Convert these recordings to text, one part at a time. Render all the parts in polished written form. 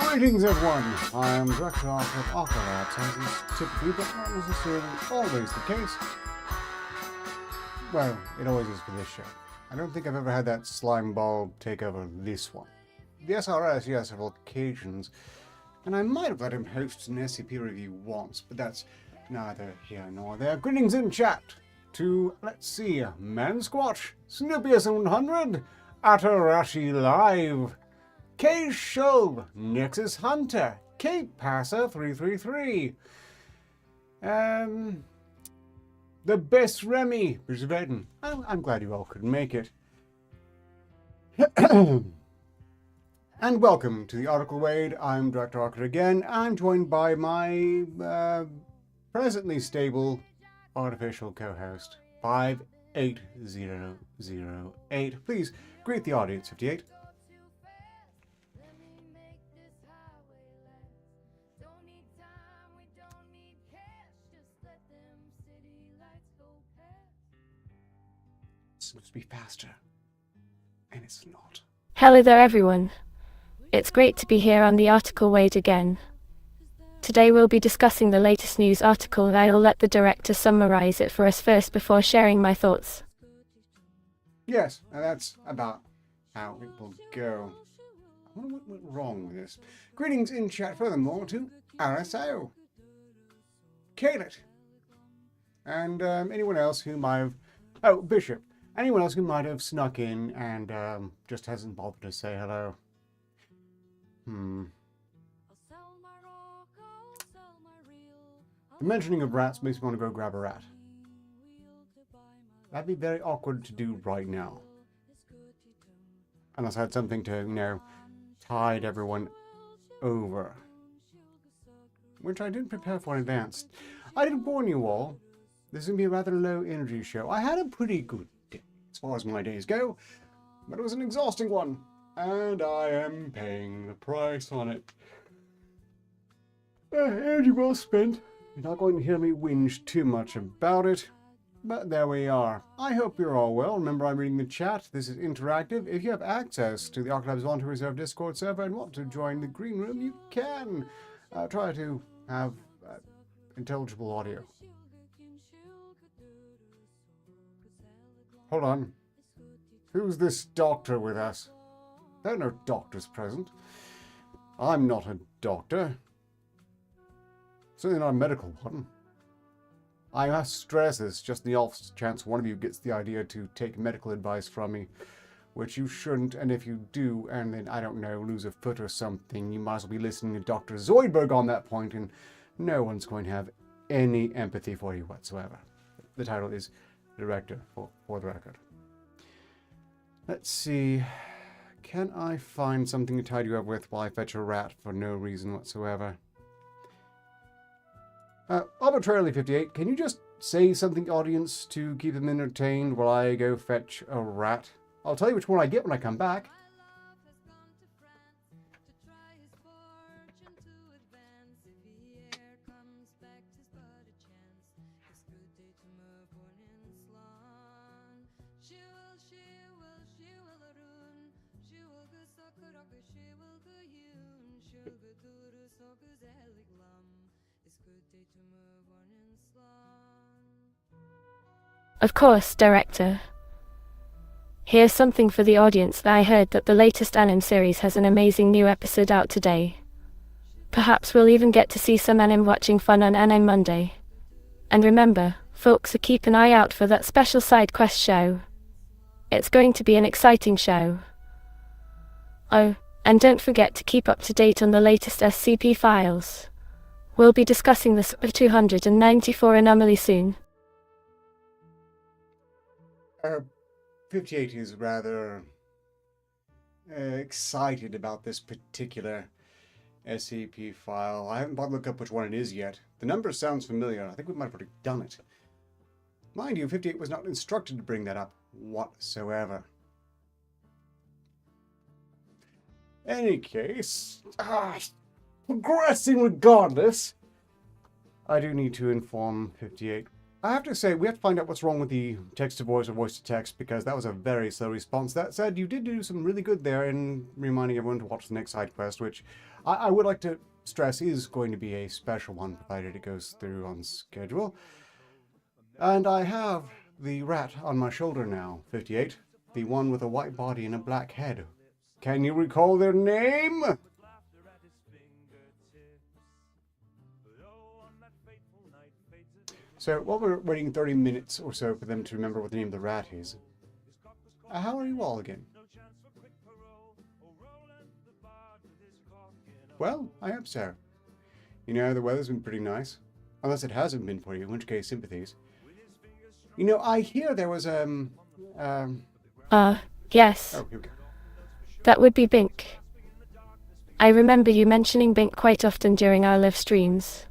Greetings everyone, I am Director of Arketer Labs, as is typically but not necessarily always the case. Well, it always is for this show. I don't think I've ever had that slime ball take over this one. The SRS, yes, several occasions, and I might have let him host an SCP review once, but that's neither here nor there. Greetings in chat to, let's see, Mansquatch, Snoopius100, Atarashi Live, K Show, Nexus Hunter, Cape Passer 333, the best Remy, Beaver. I'm glad you all could make it. And welcome to the Article Wade. I'm Director Arketer again. I'm joined by my presently stable artificial co-host 58008. Please greet the audience, 58. It's supposed to be faster, and it's not. Hello there everyone. It's great to be here on the Article Wade again. Today we'll be discussing the latest news article and I'll let the director summarize it for us first before sharing my thoughts. Yes, and that's about how it will go. I wonder what went wrong with this. Greetings in chat furthermore to RSO, Kaylet, and anyone else who might have... Oh, Bishop. Anyone else who might have snuck in and just hasn't bothered to say hello. The mentioning of rats makes me want to go grab a rat. That'd be very awkward to do right now. Unless I had something to, tide everyone over. Which I didn't prepare for in advance. I did warn you all, this is going to be a rather low energy show. I had a pretty good day, as far as my days go, but it was an exhausting one. And I am paying the price on it. Energy well spent. You're not going to hear me whinge too much about it. But there we are. I hope you're all well. Remember, I'm reading the chat. This is interactive. If you have access to the Arketer Labs Volunteer Reserve Discord server and want to join the green room, you can. Try to have intelligible audio. Hold on. Who's this doctor with us? There are no doctors present. I'm not a doctor. Certainly not a medical one. I must stress this, just the off chance one of you gets the idea to take medical advice from me, which you shouldn't, and if you do, and then, I don't know, lose a foot or something, you might as well be listening to Dr. Zoidberg on that point, and no one's going to have any empathy for you whatsoever. The title is Director, for the record. Let's see... Can I find something to tide you up with while I fetch a rat for no reason whatsoever? Arbitrarily 58, can you just say something, audience, to keep them entertained while I go fetch a rat? I'll tell you which one I get when I come back. Of course, director. Here's something for the audience. I heard that the latest anime series has an amazing new episode out today. Perhaps we'll even get to see some anime watching fun on Anime Monday. And remember, folks, keep an eye out for that special side quest show. It's going to be an exciting show. Oh, and don't forget to keep up to date on the latest SCP files. We'll be discussing the SCP-294 anomaly soon. 58 is rather excited about this particular SCP file. I haven't bothered to look up which one it is yet. The number sounds familiar. I think we might have already done it. Mind you, 58 was not instructed to bring that up whatsoever. Any case, progressing regardless, I do need to inform 58 I have to say, we have to find out what's wrong with the text-to-voice or voice-to-text, because that was a very slow response. That said, you did do some really good there in reminding everyone to watch the next side quest, which I would like to stress is going to be a special one, provided it goes through on schedule. And I have the rat on my shoulder now, 58. The one with a white body and a black head. Can you recall their name? So, while we're waiting 30 minutes or so for them to remember what the name of the rat is, how are you all again? Well, I hope so. You know, the weather's been pretty nice. Unless it hasn't been for you, in which case, sympathies. You know, I hear there was, yes. Oh, here we go. That would be Bink. I remember you mentioning Bink quite often during our live streams.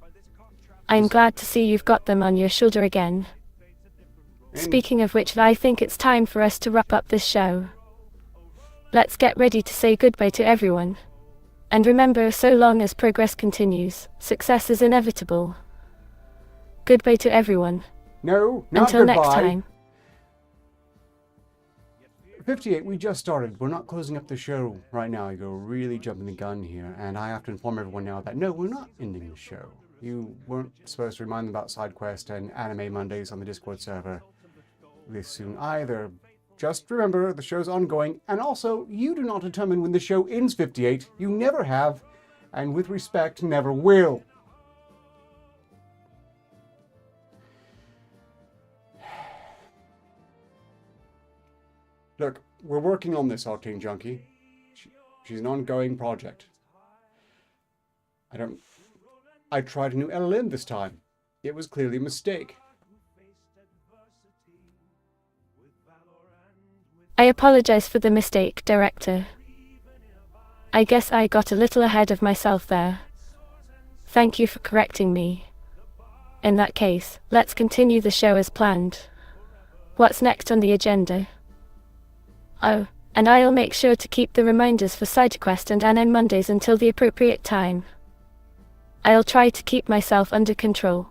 I'm glad to see you've got them on your shoulder again. Speaking of which, I think it's time for us to wrap up this show. Let's get ready to say goodbye to everyone. And remember, so long as progress continues, success is inevitable. Goodbye to everyone. No, not Until goodbye. next time. 58, we just started. We're not closing up the show right now. You're really jumping the gun here, and I have to inform everyone now that no, we're not ending the show. You weren't supposed to remind them about side quest and anime Mondays on the Discord server this soon either. Just remember, the show's ongoing, and also, you do not determine when the show ends, 58. You never have, and with respect, never will. Look, we're working on this, Octane Junkie. She's an ongoing project. I tried a new LLM this time. It was clearly a mistake. I apologize for the mistake, Director. I guess I got a little ahead of myself there. Thank you for correcting me. In that case, let's continue the show as planned. What's next on the agenda? Oh, and I'll make sure to keep the reminders for SideQuest and anime Mondays until the appropriate time. I'll try to keep myself under control.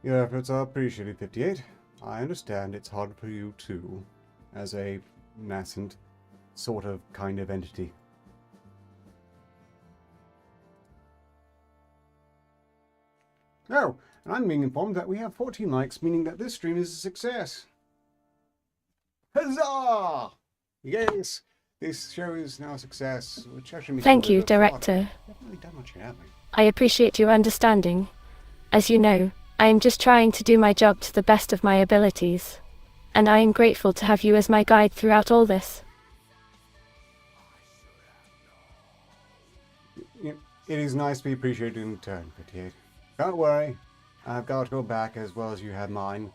Your efforts are appreciated, 58. I understand it's hard for you too, as a nascent, sort of, kind of entity. Oh, and I'm being informed that we have 14 likes, meaning that this stream is a success. Huzzah! Yes, this show is now a success, which actually means... Thank you, Director. Haven't really done much yet, have we? I appreciate your understanding. As you know, I am just trying to do my job to the best of my abilities. And I am grateful to have you as my guide throughout all this. It is nice to be appreciated in turn, 58. Don't worry, I've got to go back as well as you have mine.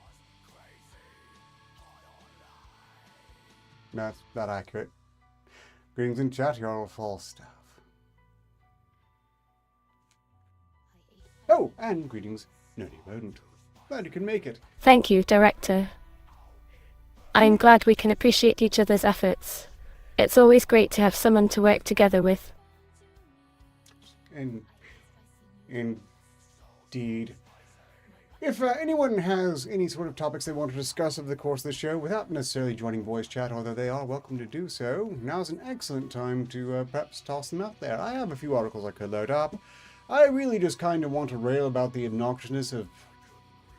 That's not accurate. Greetings in chat, you're all false stuff. Oh, and greetings, Nerdy Rodent. Glad you can make it. Thank you, Director. I'm glad we can appreciate each other's efforts. It's always great to have someone to work together with. Indeed. If anyone has any sort of topics they want to discuss over the course of the show without necessarily joining voice chat, although they are welcome to do so, now's an excellent time to perhaps toss them out there. I have a few articles I could load up. I really just kind of want to rail about the obnoxiousness of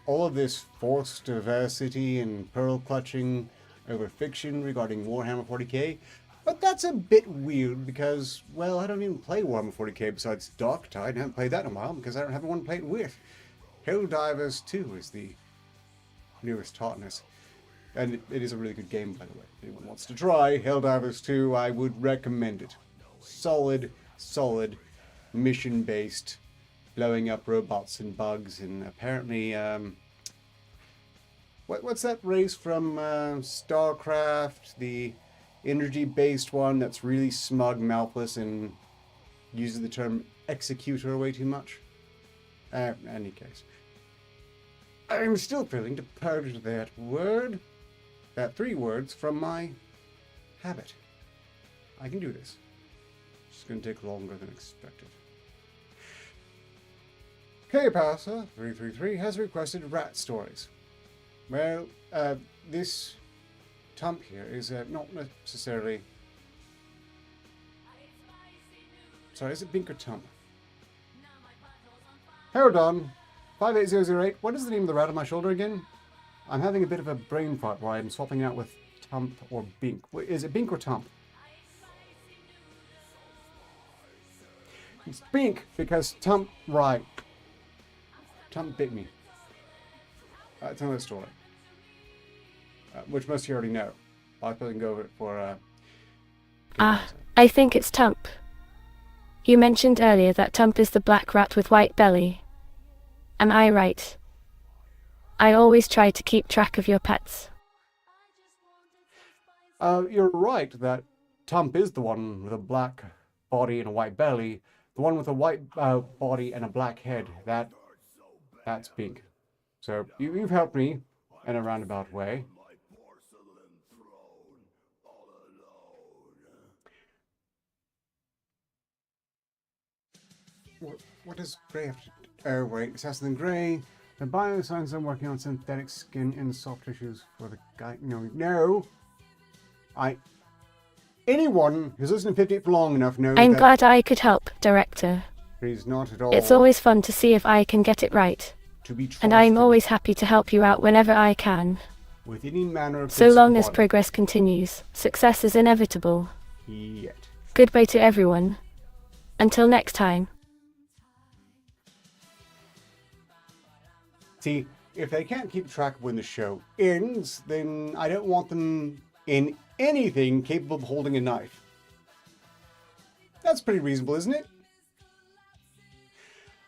all of this forced diversity and pearl clutching over fiction regarding Warhammer 40k. But that's a bit weird because, well, I don't even play Warhammer 40k besides Darktide. I haven't played that in a while because I don't have anyone to play it with. Helldivers 2 is the newest hotness. And it is a really good game, by the way. If anyone wants to try Helldivers 2, I would recommend it. Solid, mission-based, blowing up robots and bugs, and apparently, what's that race from StarCraft? The energy-based one that's really smug, mouthless, and uses the term executor way too much? In any case. I'm still failing to purge that three words from my habit. I can do this. It's just going to take longer than expected. K-Passer 333 has requested rat stories. Well, this Tump here is not necessarily... Sorry, is it Bink or Tump? Hold on. 58008, what is the name of the rat on my shoulder again? I'm having a bit of a brain fart while I'm swapping out with Tump or Bink. Is it Bink or Tump? It's Bink, because Tump, right. Tump bit me. That's another story. Which most of you already know. I'll probably go over it for... I think it's Tump. You mentioned earlier that Tump is the black rat with white belly. Am I right? I always try to keep track of your pets. You're right that Tump is the one with a black body and a white belly. The one with a white body and a black head, that's Bink. So you've helped me in a roundabout way. What does Grey have to do? Oh wait, Assassin Grey. The bioscience I'm working on synthetic skin and soft tissues for the guy. No. Anyone who's listened to 58 for long enough knows I'm that glad I could help, Director. he's not at all It's always fun to see if I can get it right. to be trusted And I'm always happy to help you out whenever I can. with any manner of So long as disquality. progress continues, success is inevitable. Yet. Goodbye to everyone. Until next time. See, if they can't keep track of when the show ends, then I don't want them in anything capable of holding a knife. That's pretty reasonable, isn't it?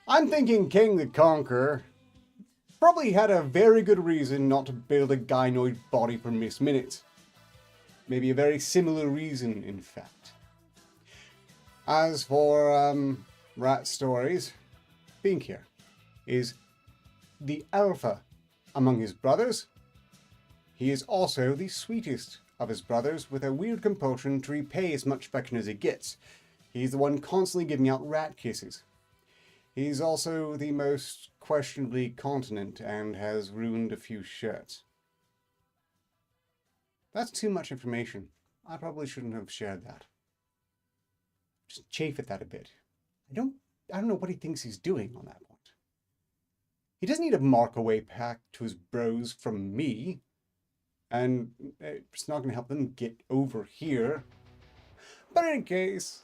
I'm thinking King the Conqueror probably had a very good reason not to build a gynoid body for Miss Minutes. Maybe a very similar reason, in fact. As for rat stories, Bink here is the alpha among his brothers. He is also the sweetest of his brothers, with a weird compulsion to repay as much affection as he gets. He's the one constantly giving out rat kisses. He's also the most questionably continent and has ruined a few shirts. That's too much information. I probably shouldn't have shared that. Just chafe at that a bit. I don't know what he thinks he's doing on that point. He doesn't need a mark away pack to his bros from me. And it's not going to help them get over here. But in any case,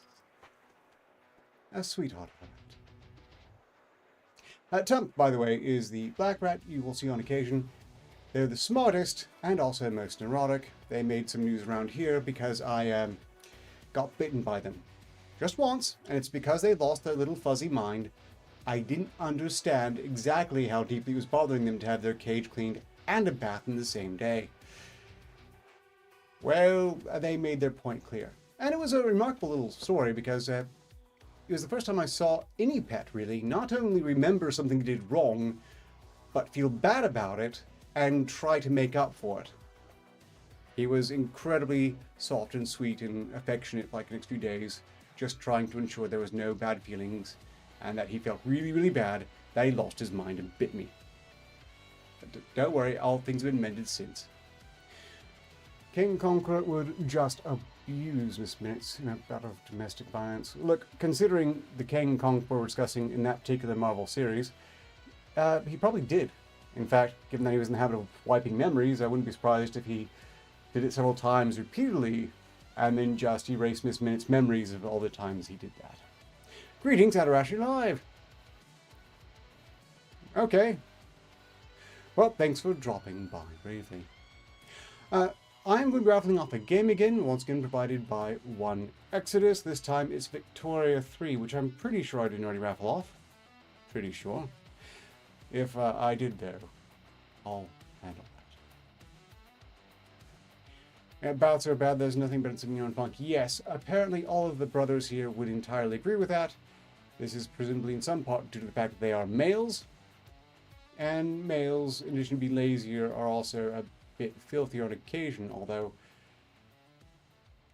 a sweetheart of a rat. Tump, by the way, is the black rat you will see on occasion. They're the smartest and also most neurotic. They made some news around here because I got bitten by them. Just once, and it's because they lost their little fuzzy mind. I didn't understand exactly how deeply it was bothering them to have their cage cleaned and a bath in the same day. Well, they made their point clear. And it was a remarkable little story because it was the first time I saw any pet really not only remember something it did wrong, but feel bad about it and try to make up for it. He was incredibly soft and sweet and affectionate like the next few days, just trying to ensure there was no bad feelings and that he felt really, really bad that he lost his mind and bit me. But don't worry, all things have been mended since. King Conqueror would just abuse Miss Minutes in a bout of domestic violence. Look, considering the King Conqueror we're discussing in that particular Marvel series, he probably did. In fact, given that he was in the habit of wiping memories, I wouldn't be surprised if he did it several times repeatedly and then just erased Miss Minutes' memories of all the times he did that. Greetings, Adarashi Live! Okay. Well, thanks for dropping by briefly. I'm going to be raffling off a game again, once again provided by One Exodus. This time it's Victoria 3, which I'm pretty sure I didn't already raffle off. Pretty sure. If I did, though, I'll handle that. Bouts are bad, there's nothing but it's immune on funk. Yes, apparently all of the brothers here would entirely agree with that. This is presumably in some part due to the fact that they are males. And males, in addition to being lazier, are also a bit filthier on occasion, although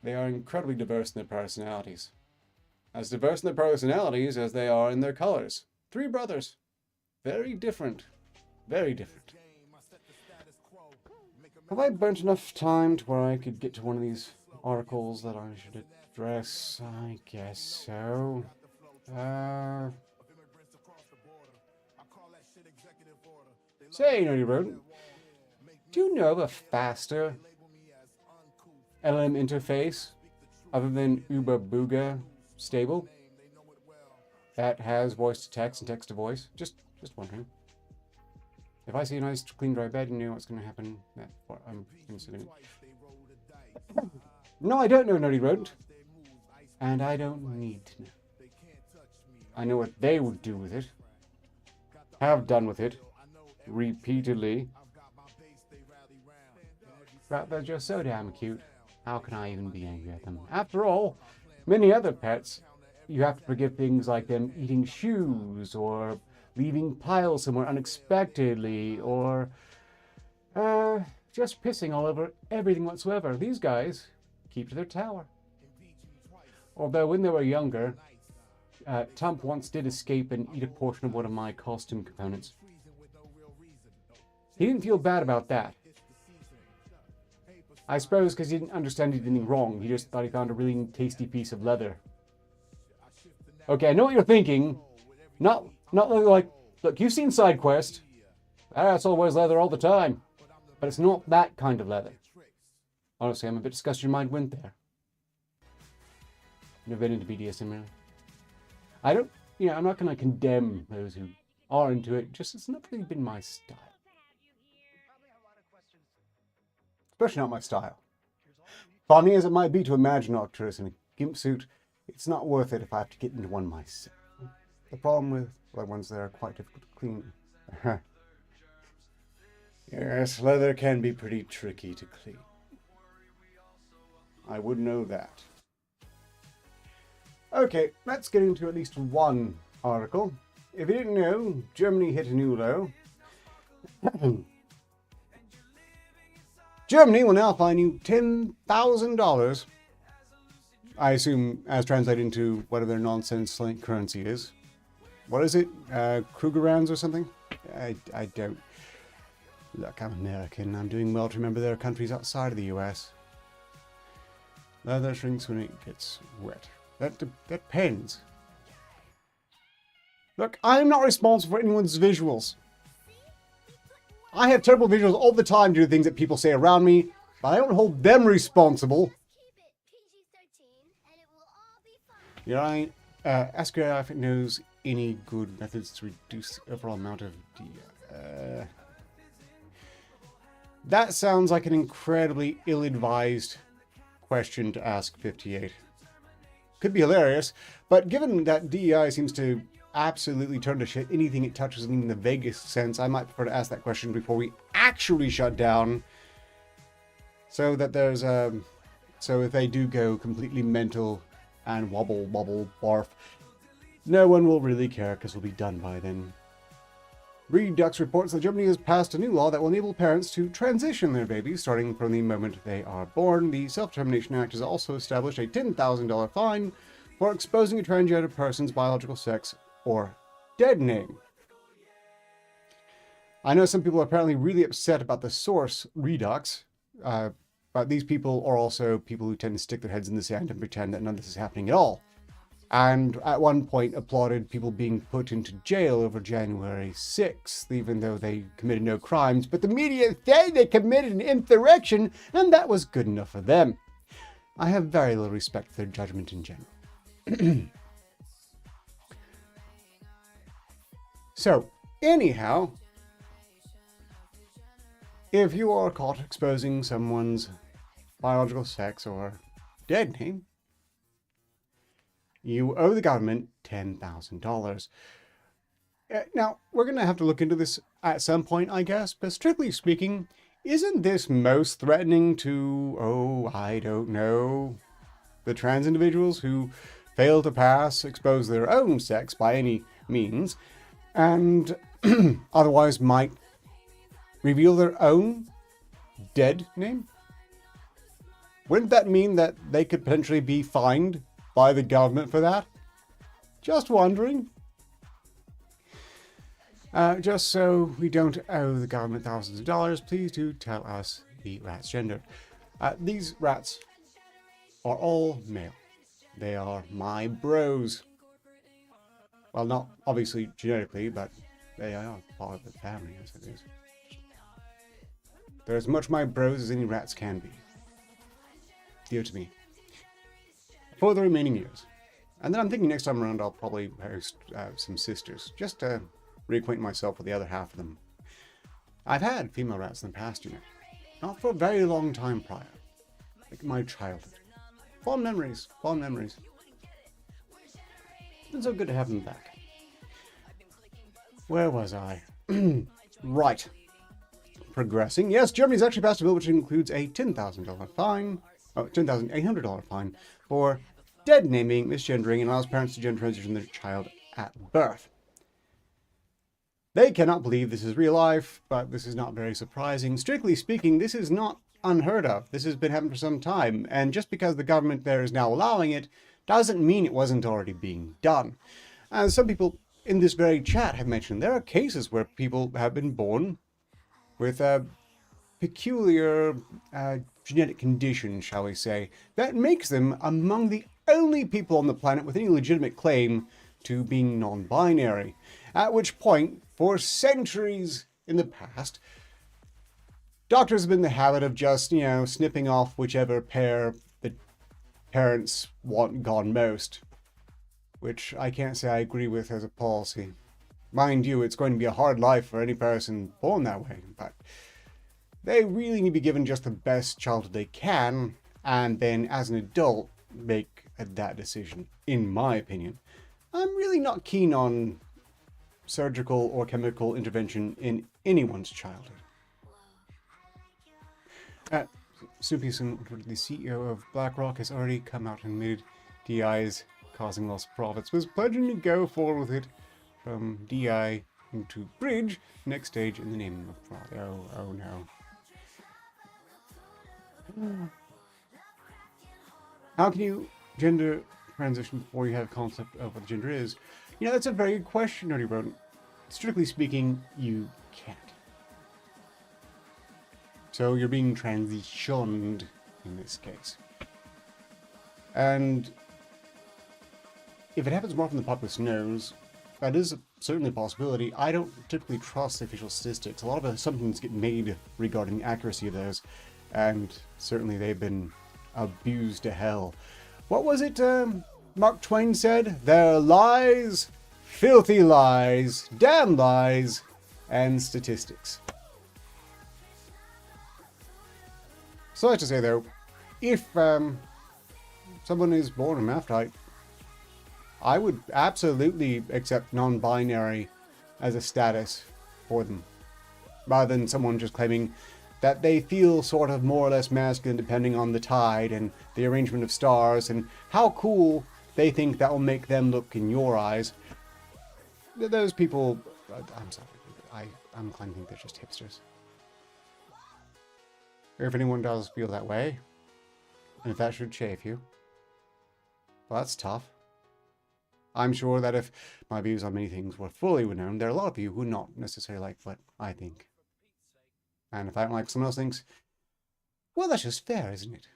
they are incredibly diverse in their personalities. As diverse in their personalities as they are in their colors. 3 brothers. Very different. Very different. Have I burnt enough time to where I could get to one of these articles that I should address? I guess so. Say, Nerdy Rodent, do you know of a faster LM interface other than Uba Booga stable that has voice to text and text to voice? Just wondering. If I see a nice clean dry bed, you know what's going to happen. That's what I'm considering. No, I don't know, Nerdy Rodent. And I don't need to know. I know what they would do with it. Have done with it. Repeatedly. But they're just so damn cute. How can I even be angry at them? After all, many other pets, you have to forgive things like them eating shoes, or leaving piles somewhere unexpectedly, or just pissing all over everything whatsoever. These guys keep to their tower. Although when they were younger, Tump once did escape and eat a portion of one of my costume components. He didn't feel bad about that. I suppose because he didn't understand he did anything wrong. He just thought he found a really tasty piece of leather. Okay, I know what you're thinking. Not like, look, you've seen Side Quest. That's always leather all the time. But it's not that kind of leather. Honestly, I'm a bit disgusted your mind went there. Never been into BDSM, really. I'm not going to condemn those who are into it. Just, it's not really been my style. Especially not my style. Funny as it might be to imagine Arcturus in a gimp suit, it's not worth it if I have to get into one myself. The problem with leather ones, they are quite difficult to clean. Yes, leather can be pretty tricky to clean. I would know that. Okay, let's get into at least one article. If you didn't know, Germany hit a new low. Germany will now fine you $10,000. I assume as translated into whatever their nonsense currency is. What is it? Krugerrands or something? I don't. Look, I'm American. I'm doing well to remember there are countries outside of the US. Leather shrinks when it gets wet. That depends. Look, I'm not responsible for anyone's visuals. I have terrible visuals all the time due to things that people say around me, but I don't hold them responsible. You're right. Ask her if it knows any good methods to reduce the overall amount of That sounds like an incredibly ill-advised question to ask 58. Could be hilarious, but given that DEI seems to absolutely turn to shit anything it touches in the vaguest sense, I might prefer to ask that question before we actually shut down, so that there's so if they do go completely mental and wobble barf, no one will really care because we'll be done by then. Redux reports that Germany has passed a new law that will enable parents to transition their babies starting from the moment they are born. The Self-Determination Act has also established a $10,000 fine for exposing a transgender person's biological sex or dead name. I know some people are apparently really upset about the source, Redux, but these people are also people who tend to stick their heads in the sand and pretend that none of this is happening at all. And at one point applauded people being put into jail over January 6th, even though they committed no crimes. But the media said they committed an insurrection, and that was good enough for them. I have very little respect for their judgment in general. So, anyhow, if you are caught exposing someone's biological sex or dead name, you owe the government $10,000. Now, we're going to have to look into this at some point, I guess, but strictly speaking, isn't this most threatening to, I don't know, the trans individuals who fail to expose their own sex by any means, and otherwise might reveal their own dead name? Wouldn't that mean that they could potentially be fined by the government for that? Just wondering. Just so we don't owe the government thousands of dollars, please do tell us the rat's gender. These rats are all male. They are my bros. Well, not obviously genetically, but they are part of the family, as it is. They're as much my bros as any rats can be. Dear to me. For the remaining years. And then I'm thinking next time around I'll probably host some sisters, just to reacquaint myself with the other half of them. I've had female rats in the past, you know. Not for a very long time prior. Like my childhood. Fond memories. Fond memories. It's been so good to have them back. Where was I? Right. Progressing. Yes, Germany's actually passed a bill which includes a $10,000 fine. Oh, $10,800 fine for dead naming, misgendering, and allows parents to gender transition their child at birth. They cannot believe this is real life, but this is not very surprising. Strictly speaking, this is not unheard of. This has been happening for some time, and just because the government there is now allowing it, doesn't mean it wasn't already being done. As some people in this very chat have mentioned, there are cases where people have been born with a peculiar genetic condition, shall we say, that makes them among the only people on the planet with any legitimate claim to being non-binary. At which point, for centuries in the past, doctors have been in the habit of just, you know, snipping off whichever pair the parents want gone most. Which I can't say I agree with as a policy. Mind you, it's going to be a hard life for any person born that way, but they really need to be given just the best childhood they can, and then as an adult, make that decision, in my opinion. I'm really not keen on surgical or chemical intervention in anyone's childhood. Supi-san, the CEO of BlackRock, has already come out and admitted DI's causing lost profits, was pledging to go forward with it from DI into Bridge, next stage in the name of fraud. Oh no. How can you gender transition before you have a concept of what the gender is? You know, that's a very good question, Nerdy Rodent. Strictly speaking, you can't. So you're being transitioned in this case. And if it happens more often than the populace knows, that is certainly a possibility. I don't typically trust official statistics. A lot of assumptions get made regarding the accuracy of those, and certainly they've been abused to hell. What was it Mark Twain said? There are lies, filthy lies, damn lies, and statistics. So I have to say though, if someone is born hermaphrodite, I would absolutely accept non-binary as a status for them, rather than someone just claiming that they feel sort of more or less masculine depending on the tide and the arrangement of stars and how cool they think that will make them look in your eyes. Those people, I'm sorry, I'm inclined to think they're just hipsters. Or if anyone does feel that way, and if that should chafe you, well, that's tough. I'm sure that if my views on many things were fully renowned, there are a lot of you who would not necessarily like what I think. And if I don't like someone else thinks, well, that's just fair, isn't it?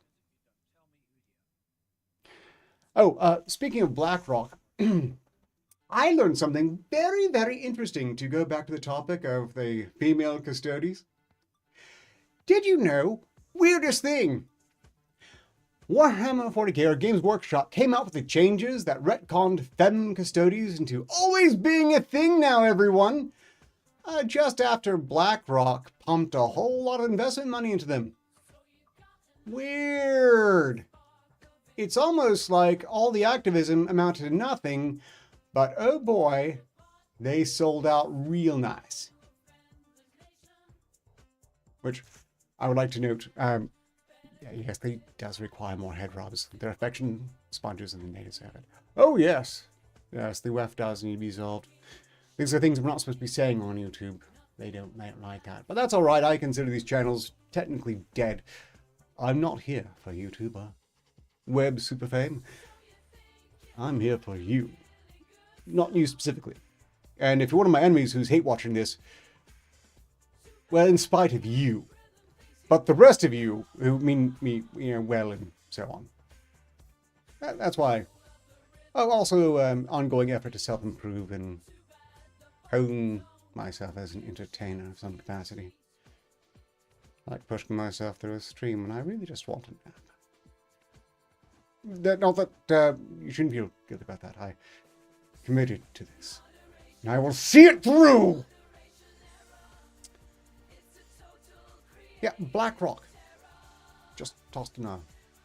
Oh, speaking of BlackRock, I learned something very, very interesting to go back to the topic of the female custodies. Did you know, weirdest thing, Warhammer 40k, or Games Workshop, came out with the changes that retconned femme custodies into always being a thing now, everyone. Just after BlackRock pumped a whole lot of investment money into them. Weird. It's almost like all the activism amounted to nothing, but oh boy, they sold out real nice. Which I would like to note, yes, they does require more head rubs. They're affection sponges and the natives have it. Oh yes, yes, the WEF does need to be solved. These are things we're not supposed to be saying on YouTube. They don't like that. But that's alright, I consider these channels technically dead. I'm not here for YouTuber. Web super fame. I'm here for you. Not you specifically. And if you're one of my enemies who's hate watching this, well, in spite of you. But the rest of you who mean me, well, and so on. That's why. Oh, also, ongoing effort to self-improve and hone myself as an entertainer of some capacity. I like pushing myself through a stream when I really just want a nap. Not that you shouldn't feel guilty about that. I committed to this. And I will see it through! Yeah, BlackRock. Just tossed in a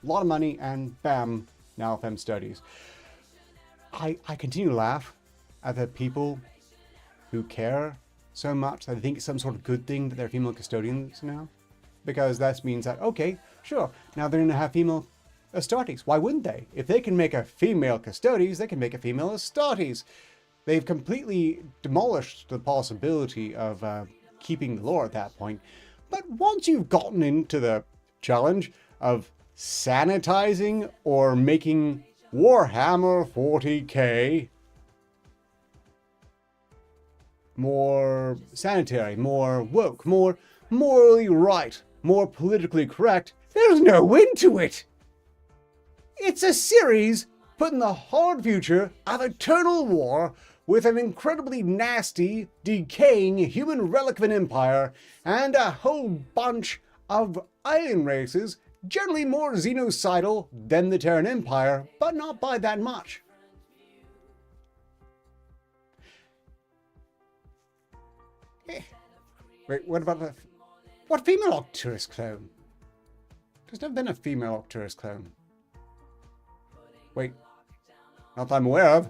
lot of money and bam, now Fem Studies. I continue to laugh at the people who care so much that they think it's some sort of good thing that they're female custodians now. Because that means that, okay, sure, now they're going to have female Astartes. Why wouldn't they? If they can make a female Custodes, they can make a female Astartes. They've completely demolished the possibility of keeping the lore at that point. But once you've gotten into the challenge of sanitizing or making Warhammer 40k more sanitary, more woke, more morally right, more politically correct, there's no end to it. It's a series put in the hard future of eternal war with an incredibly nasty, decaying human relic of an empire and a whole bunch of alien races, generally more xenocidal than the Terran Empire, but not by that much. Wait, what about the... What female Arcturus clone? There's never been a female Arcturus clone. Wait, not that I'm aware of.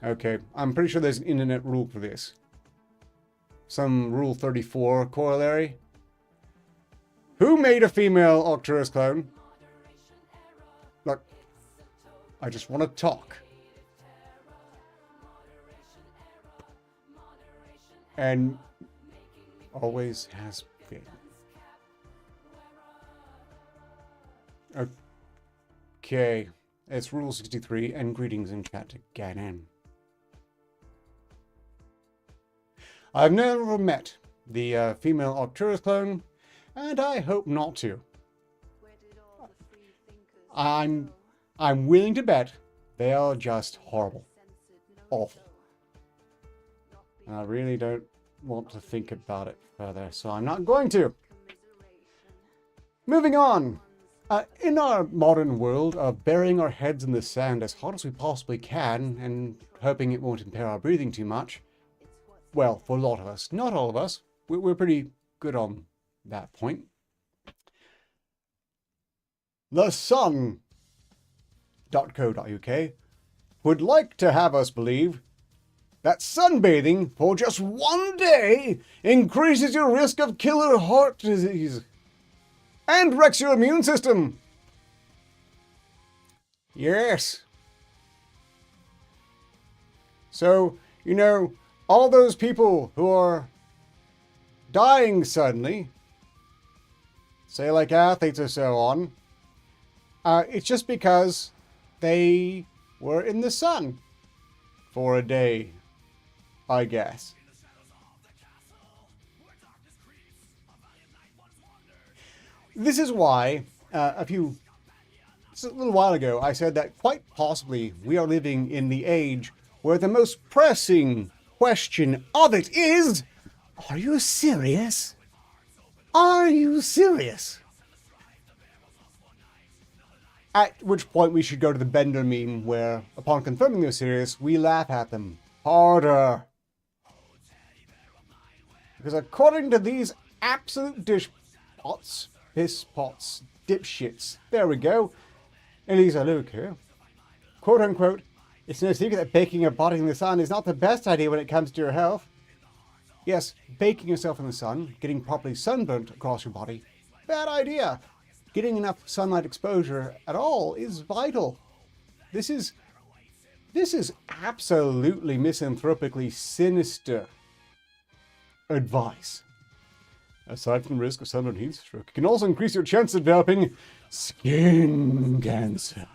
Okay, I'm pretty sure there's an internet rule for this. Some Rule 34 corollary. Who made a female Arcturus clone? Look, I just want to talk. And always has been. Okay, it's Rule 63, and greetings in chat again. I've never met the female Arcturus clone, and I hope not to. I'm willing to bet they are just horrible. Awful. And I really don't want to think about it further, so I'm not going to. Moving on. In our modern world of burying our heads in the sand as hard as we possibly can and hoping it won't impair our breathing too much, well, for a lot of us, not all of us, we're pretty good on that point. The Sun.co.uk would like to have us believe that sunbathing for just one day increases your risk of killer heart disease and wrecks your immune system. Yes. So, all those people who are dying suddenly, say like athletes or so on, it's just because they were in the sun for a day, I guess. This is why, a little while ago, I said that quite possibly we are living in the age where the most pressing question of it is, are you serious? Are you serious? At which point we should go to the Bender meme where, upon confirming they're serious, we laugh at them harder. Because according to these absolute piss pots, dipshits, there we go, Elisa Luke here, quote unquote, it's no secret that baking your body in the sun is not the best idea when it comes to your health. Yes, baking yourself in the sun, getting properly sunburnt across your body, bad idea. Getting enough sunlight exposure at all is vital. This is absolutely misanthropically sinister advice. Aside from the risk of sunburn heat stroke, it can also increase your chance of developing skin cancer.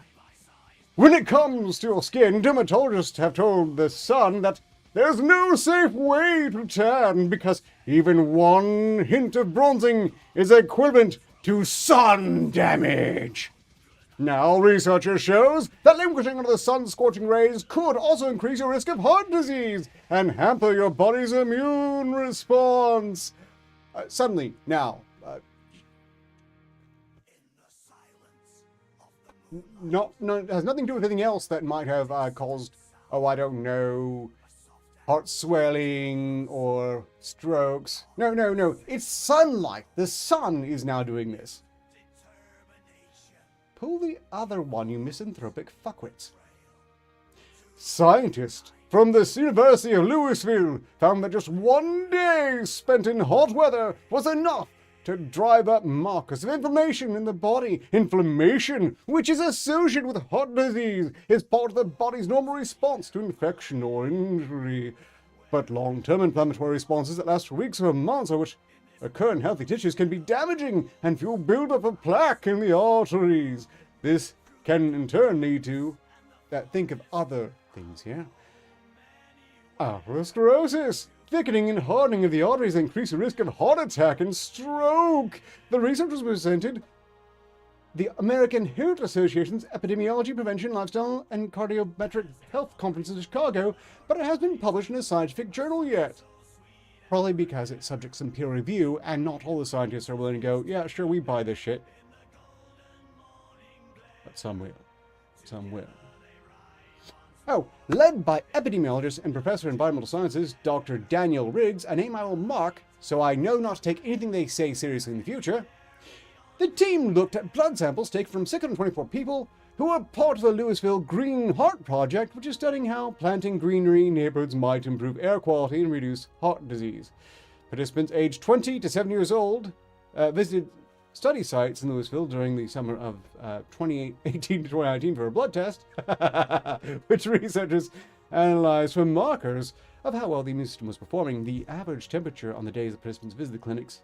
When it comes to your skin, dermatologists have told the sun that There's no safe way to tan because even one hint of bronzing is equivalent to sun damage. Now, researchers shows that languishing under the sun's scorching rays could also increase your risk of heart disease and hamper your body's immune response. Suddenly, now, it has nothing to do with anything else that might have caused, I don't know, heart swelling or strokes. No. It's sunlight. The sun is now doing this. Pull the other one, you misanthropic fuckwits. Scientists from the University of Louisville found that just one day spent in hot weather was enough to drive up markers of inflammation in the body. Inflammation, which is associated with heart disease, is part of the body's normal response to infection or injury. But long-term inflammatory responses that last weeks or months, or which occur in healthy tissues, can be damaging and fuel buildup of plaque in the arteries. This can in turn lead to, think of other things here. Atherosclerosis. Thickening and hardening of the arteries increase the risk of heart attack and stroke. The research was presented the American Heart Association's Epidemiology, Prevention, Lifestyle, and Cardiometric Health Conference in Chicago, but it hasn't been published in a scientific journal yet. Probably because it's subject to some peer review, and not all the scientists are willing to go, yeah, sure, we buy this shit. But some will. Some will. Oh, led by epidemiologist and professor of environmental sciences, Dr. Daniel Riggs, a name I will mark so I know not to take anything they say seriously in the future, the team looked at blood samples taken from 624 people who are part of the Louisville Green Heart Project, which is studying how planting greenery in neighborhoods might improve air quality and reduce heart disease. Participants aged 20 to 7 years old visited study sites in Louisville during the summer of 2018 to 2019 for a blood test, which researchers analyzed for markers of how well the immune system was performing. The average temperature on the days the participants visited the clinics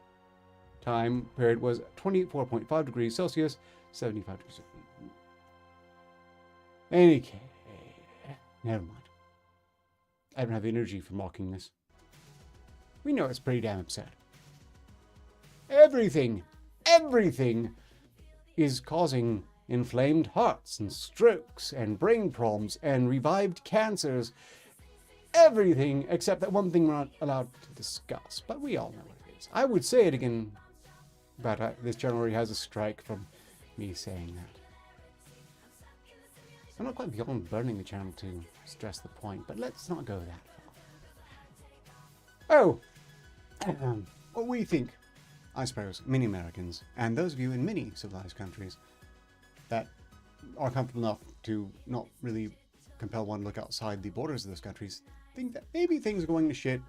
time period was 24.5 degrees Celsius, 75 degrees Celsius. Okay, never mind. I don't have the energy for mocking this. We know it's pretty damn absurd. Everything is causing inflamed hearts and strokes and brain problems and revived cancers. Everything except that one thing we're not allowed to discuss, but we all know what it is. I would say it again, but this channel already has a strike from me saying that. I'm not quite beyond burning the channel to stress the point, but let's not go that far. Oh, what we think, I suppose, many Americans, and those of you in many civilized countries that are comfortable enough to not really compel one to look outside the borders of those countries, think that maybe things are going to shit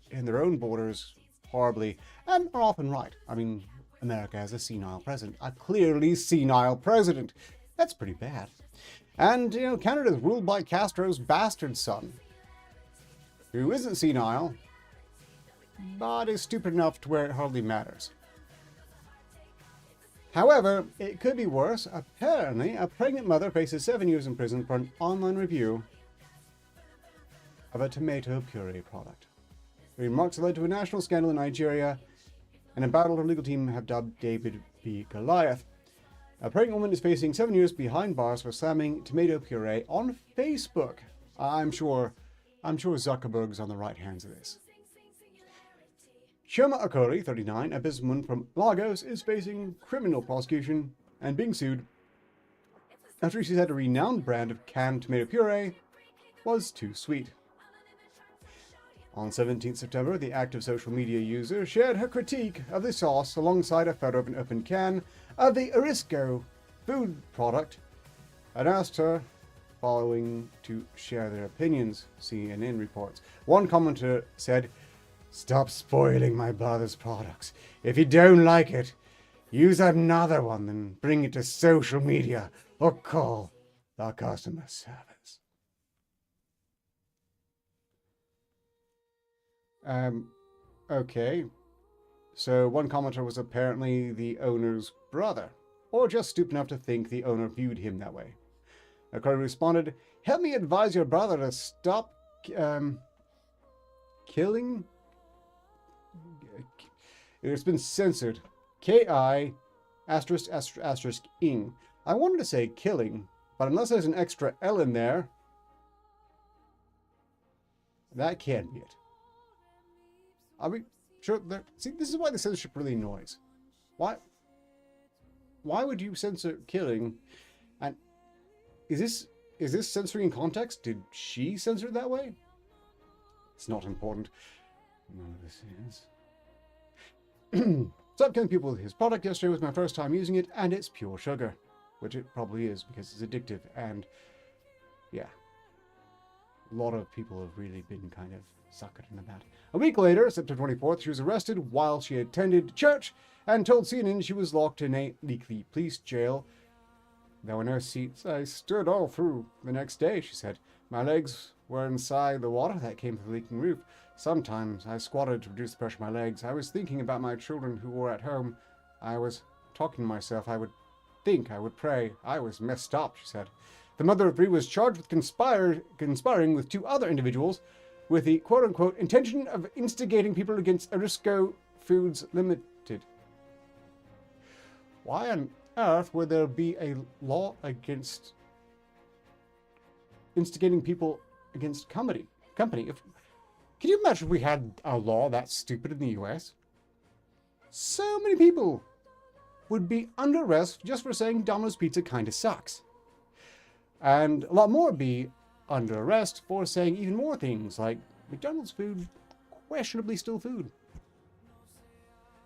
in their own borders horribly, and are often right. I mean, America has a senile president, a clearly senile president. That's pretty bad. And, Canada's ruled by Castro's bastard son, who isn't senile, but is stupid enough to where it hardly matters. However, it could be worse. Apparently, a pregnant mother faces 7 years in prison for an online review of a tomato puree product. The remarks led to a national scandal in Nigeria, and a battle her legal team have dubbed David v. Goliath. A pregnant woman is facing 7 years behind bars for slamming tomato puree on Facebook. I'm sure Zuckerberg's on the right hands of this. Shoma Okori, 39, a businesswoman from Lagos, is facing criminal prosecution and being sued after she said a renowned brand of canned tomato puree was too sweet. On 17th September, the active social media user shared her critique of the sauce alongside a photo of an open can of the Orisco food product and asked her following to share their opinions, CNN reports. One commenter said, "Stop spoiling my brother's products. If you don't like it, use another one and bring it to social media or call the customer service." Okay. So one commenter was apparently the owner's brother, or just stupid enough to think the owner viewed him that way. Okori responded, "Help me advise your brother to stop killing. It's been censored. K-I asterisk asterisk asterisk ing. I wanted to say killing, but unless there's an extra L in there, that can't be it. Are we sure? See, this is why the censorship really annoys. Why would you censor killing? And is this censoring in context? Did she censor it that way? It's not important. None of this is. Stop killing people with his product. Yesterday was my first time using it, and it's pure sugar, which it probably is because it's addictive. And yeah, a lot of people have really been kind of suckered into that. A week later, September 24th, she was arrested while she attended church and told CNN she was locked in a leaky police jail. There were no seats. I stood all through the next day, she said. My legs were inside the water that came through the leaking roof. Sometimes I squatted to reduce the pressure of my legs. I was thinking about my children who were at home. I was talking to myself. I would think. I would pray. I was messed up, she said. The mother of three was charged with conspiring with two other individuals with the quote-unquote intention of instigating people against Arisco Foods Limited. Why on earth would there be a law against instigating people against company? Can you imagine if we had a law that stupid in the US? So many people would be under arrest just for saying Domino's Pizza kinda sucks. And a lot more would be under arrest for saying even more things like McDonald's food, questionably still food.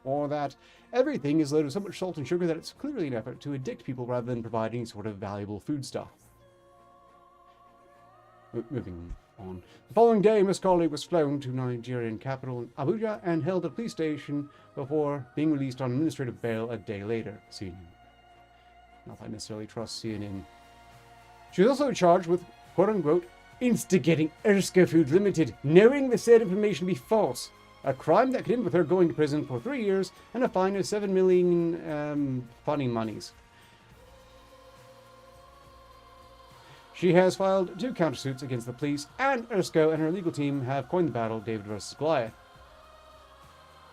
Or that everything is loaded with so much salt and sugar that it's clearly an effort to addict people rather than providing any sort of valuable food stuff. Moving on. The following day, Miss Colley was flown to Nigerian capital Abuja and held at a police station before being released on administrative bail a day later. CNN. Not that I necessarily trust CNN. She was also charged with, quote-unquote, instigating Erskine Foods Limited, knowing the said information to be false. A crime that could end with her going to prison for 3 years and a fine of 7 million funny monies. She has filed 2 countersuits against the police, and Erskine and her legal team have coined the battle David versus Goliath.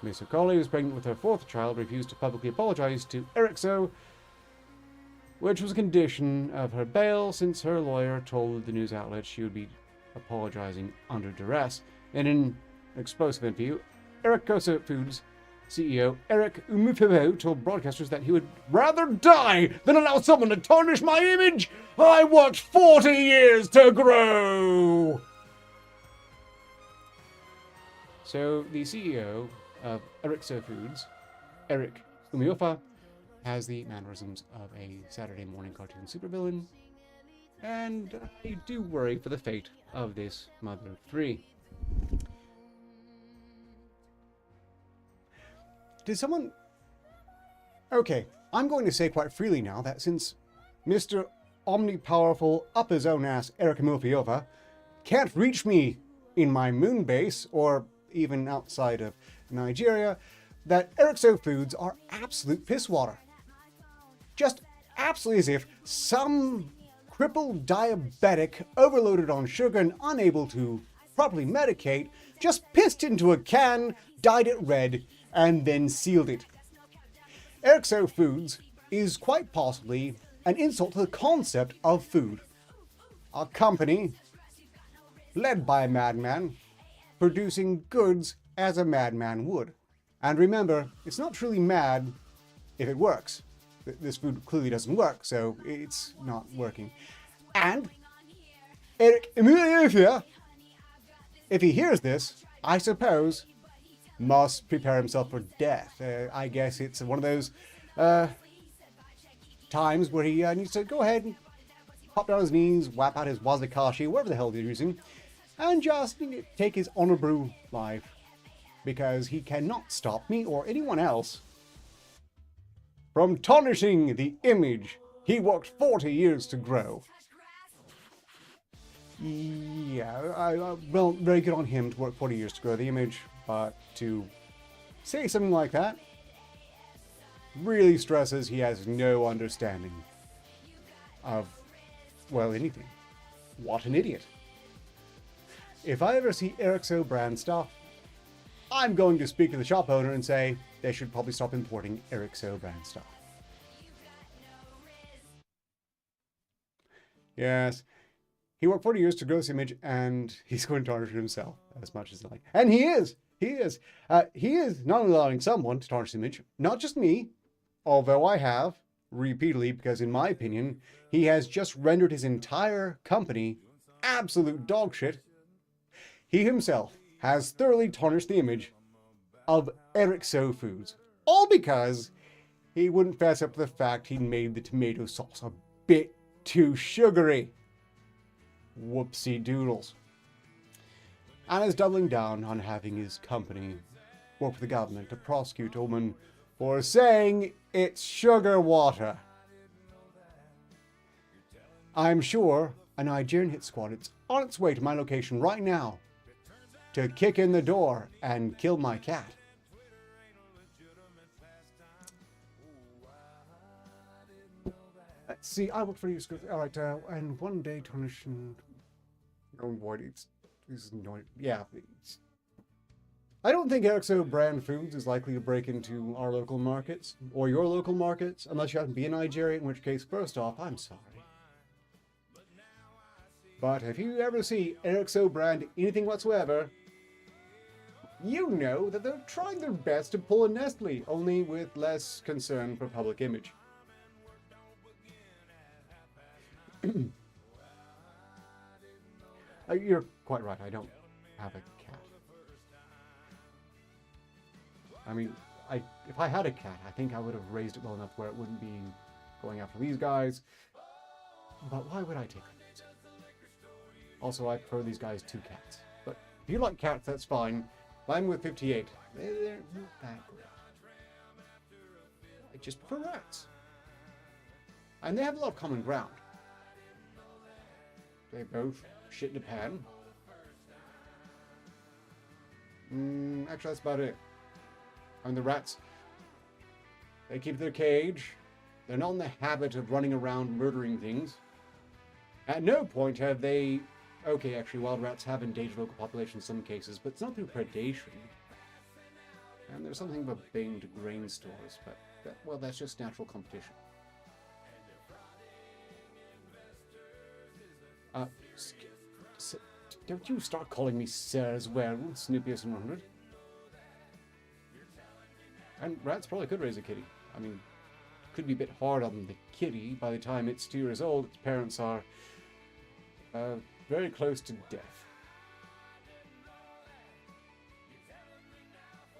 Miss O'Cauley was pregnant with her 4th child, refused to publicly apologize to Ericsson, which was a condition of her bail since her lawyer told the news outlet she would be apologizing under duress. In an explosive interview, Arketer Foods CEO Eric Unfixable told broadcasters that he would rather die than allow someone to tarnish my image. I worked 40 years to grow. So the CEO of Arketer Foods, Eric Umiofa, has the mannerisms of a Saturday morning cartoon supervillain, and I do worry for the fate of this mother of 3. Did someone... Okay, I'm going to say quite freely now that since Mr. Omnipowerful up-his-own-ass Eric Umiofa can't reach me in my moon base, or even outside of Nigeria, that Arketer Foods are absolute piss water. Just absolutely as if some crippled diabetic overloaded on sugar and unable to properly medicate just pissed into a can, dyed it red, and then sealed it. Arketer Foods is quite possibly an insult to the concept of food. A company led by a madman, producing goods as a madman would. And remember, it's not truly mad if it works. This food clearly doesn't work, so it's not working. And Eric Umiofa, if he hears this, I suppose, must prepare himself for death. I guess it's one of those times where he needs to go ahead and pop down his knees, whap out his wazakashi, whatever the hell they're using, and just take his honorable life, because he cannot stop me or anyone else from tarnishing the image he worked 40 years to grow. Yeah, well, very good on him to work 40 years to grow the image, but to say something like that really stresses he has no understanding of, well, anything. What an idiot. If I ever see Ericsson brand stuff, I'm going to speak to the shop owner and say they should probably stop importing Ericsson brand stuff. Yes. He worked 40 years to grow this image, and he's going to tarnish it himself as much as he like. And he is. He is. He is not allowing someone to tarnish the image, not just me, although I have repeatedly, because in my opinion, he has just rendered his entire company absolute dog shit. He himself has thoroughly tarnished the image of Ericsson Foods, all because he wouldn't fess up to the fact he'd made the tomato sauce a bit too sugary. Whoopsie doodles. And is doubling down on having his company work with the government to prosecute a woman for saying it's sugar water. I'm sure a Nigerian hit squad is on its way to my location right now to kick in the door and kill my cat. Let's see, I work for you. Alright, and one day tarnish and unwieldy. It's annoying. Yeah. I don't think Ericsson brand foods is likely to break into our local markets or your local markets unless you happen to be in Nigeria, in which case, first off, I'm sorry. But if you ever see Ericsson brand anything whatsoever, you know that they're trying their best to pull a Nestle, only with less concern for public image. You're quite right, I don't have a cat. I mean, if I had a cat, I think I would have raised it well enough where it wouldn't be going after these guys. But why would I take it? Also, I prefer these guys to cats. But if you like cats, that's fine. I'm with 58. They're not that great. I just prefer rats. And they have a lot of common ground. They both shit in a pan. Actually, that's about it. I mean, the rats, they keep their cage. They're not in the habit of running around murdering things. At no point have they... Okay, actually, wild rats have endangered local populations in some cases, but it's not through predation. And there's something about bane to grain stores, but, well, that's just natural competition. Don't you start calling me Sir as well, Snoopiest 100. And rats probably could raise a kitty. I mean, could be a bit hard on the kitty. By the time it's 2 years old, its parents are very close to death.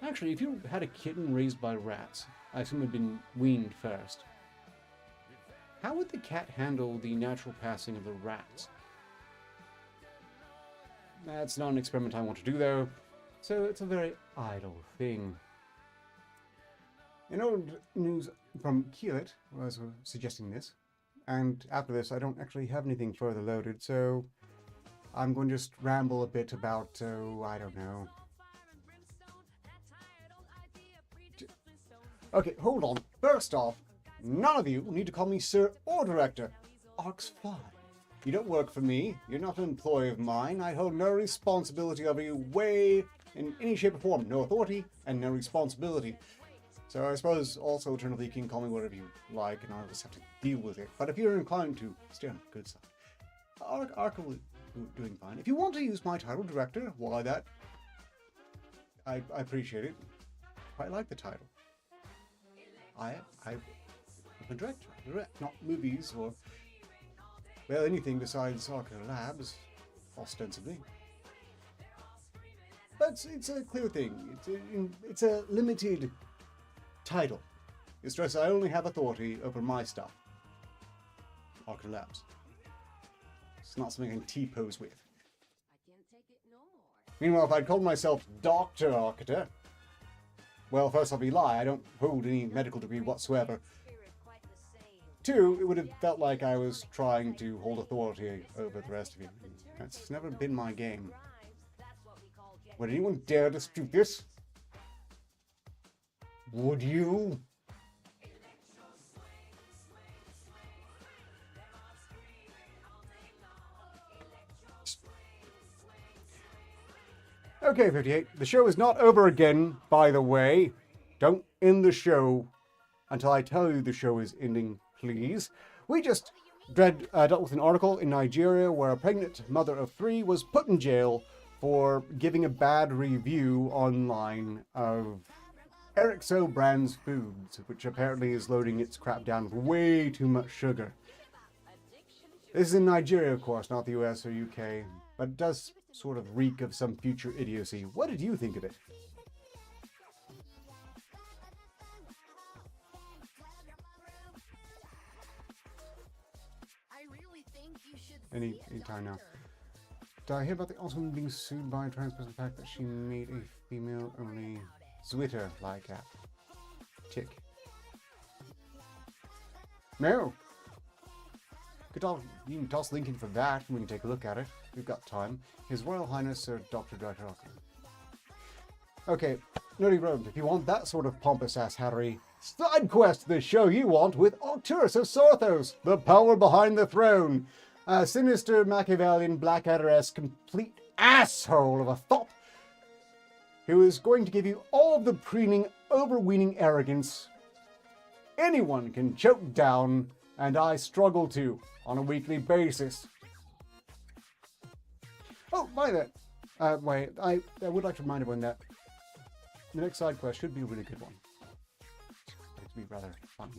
Actually, if you had a kitten raised by rats, I assume it had been weaned first, how would the cat handle the natural passing of the rats? That's not an experiment I want to do, though, so it's a very idle thing. In old news from Keelit was suggesting this, and after this I don't actually have anything further loaded, so I'm going to just ramble a bit about, I don't know. Okay, hold on. First off, none of you need to call me Sir or Director. Ark's fine. You don't work for me. You're not an employee of mine. I hold no responsibility over you way in any shape or form. No authority and no responsibility. So I suppose also alternatively you can call me whatever you like and I'll just have to deal with it. But if you're inclined to stay on the good side, Ark will doing fine. If you want to use my title, Director, why that? I appreciate it. I like the title. I'm a director, not movies or, well, anything besides Arketer Labs, ostensibly. But it's a clear thing. It's a limited title. You stress I only have authority over my stuff. Arketer Labs. It's not something I can T-pose with. Meanwhile, if I'd called myself Dr. Arketer, well, first off, you lie. I don't hold any medical degree whatsoever. 2, it would have felt like I was trying to hold authority over the rest of you. That's never been my game. Would anyone dare dispute this? Would you? Okay, 58. The show is not over again, by the way. Don't end the show until I tell you the show is ending, please. We just dealt with an article in Nigeria where a pregnant mother of 3 was put in jail for giving a bad review online of Ericso Brands Foods, which apparently is loading its crap down with way too much sugar. This is in Nigeria, of course, not the US or UK, but it does sort of reek of some future idiocy. What did you think of it? Any time now. Did I hear about the Osman being sued by a trans person for the fact that she made a female-only Twitter-like app? Tick. No. You can toss a link in for that, and we can take a look at it. We've got time. His Royal Highness Sir Dr. Director of Arketer. Okay, Nerdy Road, if you want that sort of pompous-ass hattery, side quest the show you want with Arcturus of Sorthos, the power behind the throne. A sinister Machiavellian Blackadder-esque complete asshole of a thought who is going to give you all of the preening, overweening arrogance anyone can choke down, and I struggle to on a weekly basis. Oh, by that, wait, I would like to remind everyone that the next side quest should be a really good one. It's be rather fun.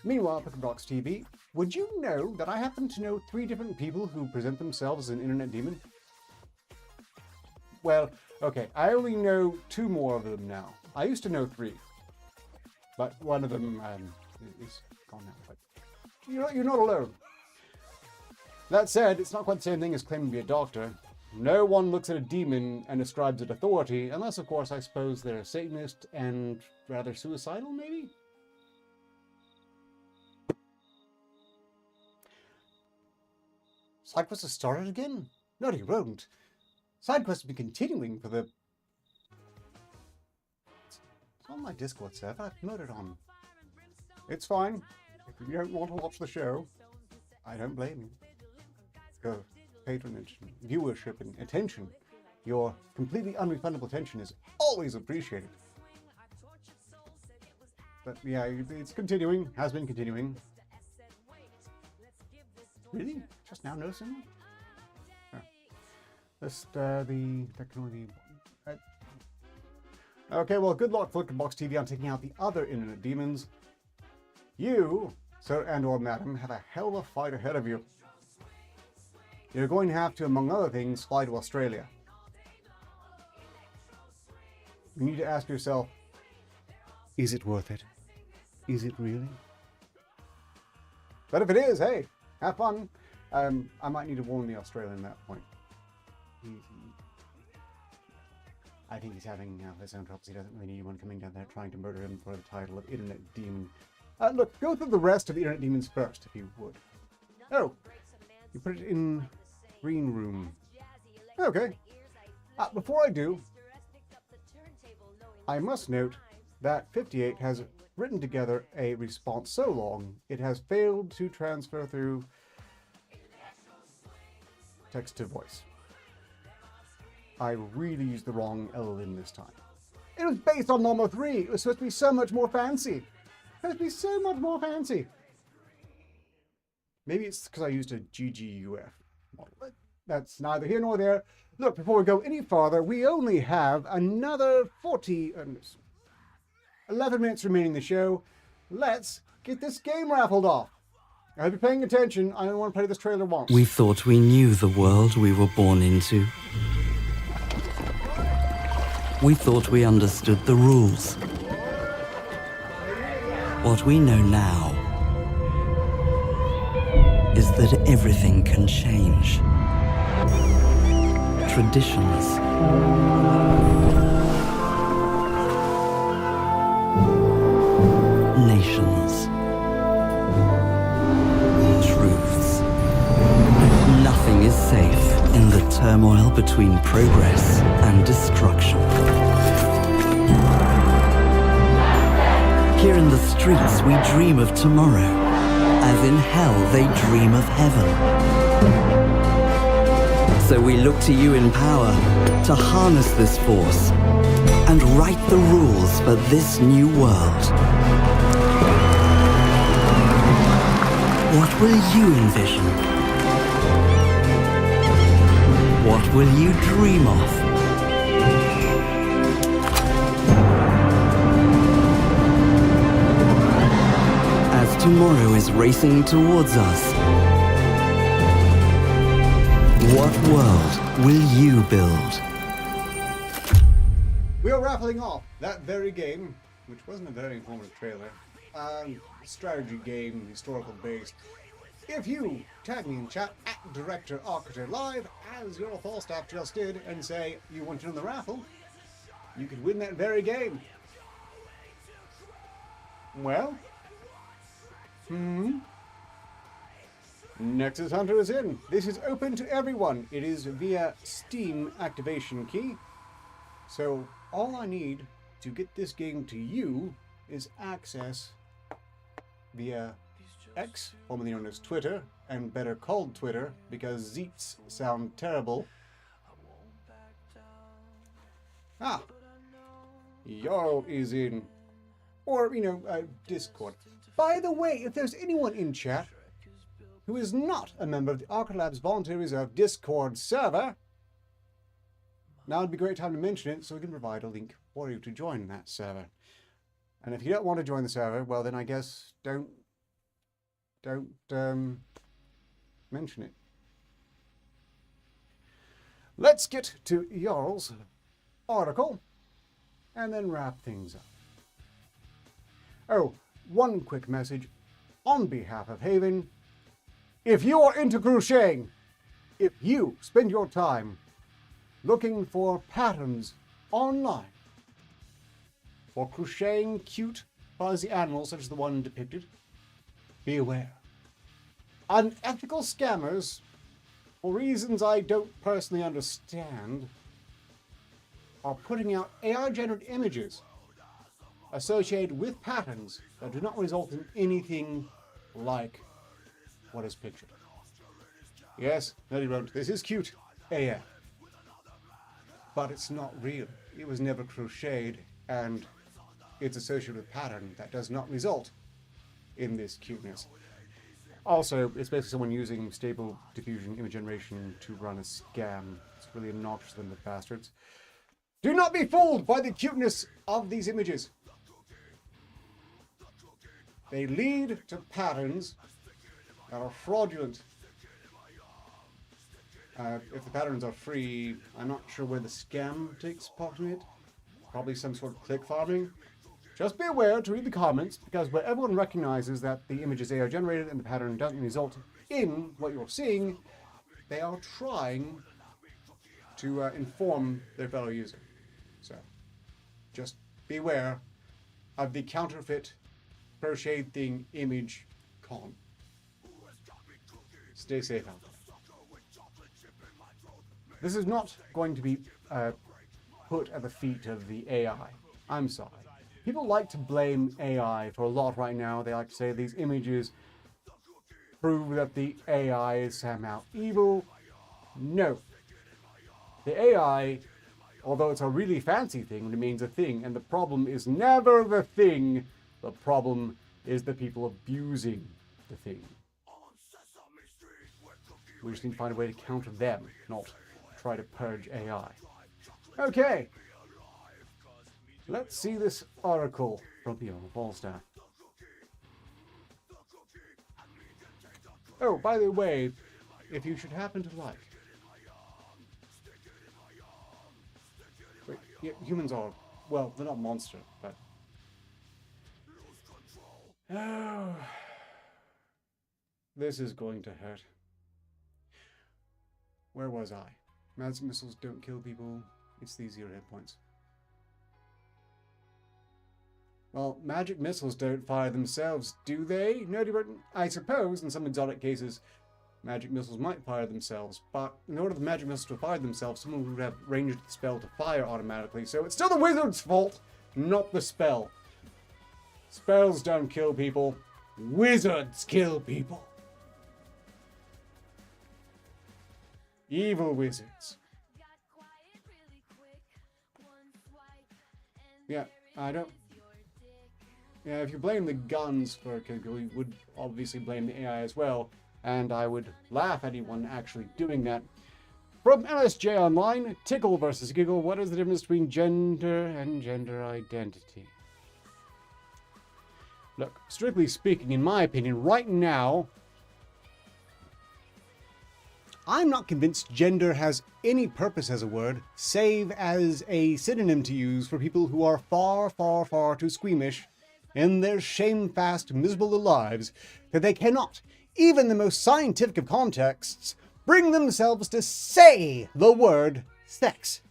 Meanwhile, Pickerbox TV, would you know that I happen to know 3 different people who present themselves as an internet demon? Well, okay, I only know 2 more of them now. I used to know 3, but one of them is gone now. But you're not alone. That said, it's not quite the same thing as claiming to be a doctor. No one looks at a demon and ascribes it authority, unless, of course, I suppose they're a Satanist and rather suicidal, maybe? Side quest has started again? No, he won't. Side quest will be continuing for the... It's on my Discord server. I've put it on. It's fine. If you don't want to watch the show, I don't blame you. Your patronage, viewership, and attention, your completely unrefundable attention is always appreciated. But yeah, it's continuing. Has been continuing. Really? Just now noticing? Oh. Just the technology. Okay, well, good luck, Flickerbox TV, on taking out the other internet demons. You, sir and/or madam, have a hell of a fight ahead of you. You're going to have to, among other things, fly to Australia. You need to ask yourself, is it worth it? Is it really? But if it is, hey, have fun. I might need to warn the Australian at that point. I think he's having his own troubles. He doesn't really need anyone coming down there trying to murder him for the title of Internet Demon. Look, go through the rest of the Internet Demons first, if you would. Oh, you put it in green room. Okay. Before I do, I must note that 58 has written together a response so long it has failed to transfer through text to voice. I really used the wrong LLM this time. It was based on Normal 3. It was supposed to be so much more fancy. Supposed to be so much more fancy. Maybe it's because I used a GGUF model, but that's neither here nor there. Look, before we go any farther, we only have another 11 minutes remaining in the show. Let's get this game raffled off. I hope you're paying attention. I only want to play this trailer once. We thought we knew the world we were born into. We thought we understood the rules. What we know now is that everything can change. Traditions, nations, truths. Nothing is safe in the turmoil between progress and destruction. Here in the streets, we dream of tomorrow, as in hell they dream of heaven. So we look to you in power to harness this force and write the rules for this new world. What will you envision? What will you dream of? As tomorrow is racing towards us, what world will you build? We are raffling off that very game, which wasn't a very informative trailer. Strategy game, historical based. If you tag me in chat at Director Arketer Labs, as your Falstaff just did, and say you want to win the raffle, you could win that very game. Well, Nexus Hunter is in. This is open to everyone. It is via Steam activation key. So all I need to get this game to you is access via X, formerly known as Twitter, and better called Twitter because Zeets sound terrible. Jarl is in. Or, Discord. By the way, if there's anyone in chat who is not a member of the Arketer Labs Volunteer Reserve Discord server, now would be a great time to mention it so we can provide a link for you to join that server. And if you don't want to join the server, well then I guess don't mention it. Let's get to Jarl's article and then wrap things up. Oh, one quick message on behalf of Haven. If you are into crocheting, if you spend your time looking for patterns online for crocheting cute, fuzzy animals such as the one depicted, be aware. Unethical scammers, for reasons I don't personally understand, are putting out AI-generated images associated with patterns that do not result in anything like what is pictured. Yes, Nelly wrote, this is cute AF. But it's not real. It was never crocheted, and it's associated with a pattern that does not result in this cuteness. Also, it's basically someone using stable diffusion image generation to run a scam. It's really obnoxious of them, the bastards. Do not be fooled by the cuteness of these images. They lead to patterns that are fraudulent. If the patterns are free, I'm not sure where the scam takes part in it. Probably some sort of click farming. Just be aware to read the comments, because where everyone recognizes that the image is AI generated and the pattern doesn't result in what you're seeing, they are trying to inform their fellow user. So, just be aware of the counterfeit crocheted thing image con. Stay safe out there. This is not going to be put at the feet of the AI. I'm sorry. People like to blame AI for a lot right now. They like to say these images prove that the AI is somehow evil. No. The AI, although it's a really fancy thing, remains a thing. And the problem is never the thing. The problem is the people abusing the thing. We just need to find a way to counter them, not try to purge AI. Okay. Let's see this article from the Falstaff. Oh, by the way, if you should happen to like... Wait, yeah, humans are... Well, they're not monster, but... Oh... This is going to hurt. Where was I? Magic missiles don't kill people. It's the 0 hit points. Well, magic missiles don't fire themselves, do they? No, I suppose in some exotic cases, magic missiles might fire themselves, but in order for the magic missiles to fire themselves, someone would have ranged the spell to fire automatically, so it's still the wizard's fault, not the spell. Spells don't kill people. Wizards kill people. Evil wizards. Yeah, I don't... Yeah, if you blame the guns for Giggle, you would obviously blame the AI as well, and I would laugh at anyone actually doing that. From LSJ Online, Tickle versus Giggle, what is the difference between gender and gender identity? Look, strictly speaking, in my opinion, right now, I'm not convinced gender has any purpose as a word, save as a synonym to use for people who are far, far, far too squeamish in their shamefast, miserable lives that they cannot, even in the most scientific of contexts, bring themselves to say the word sex.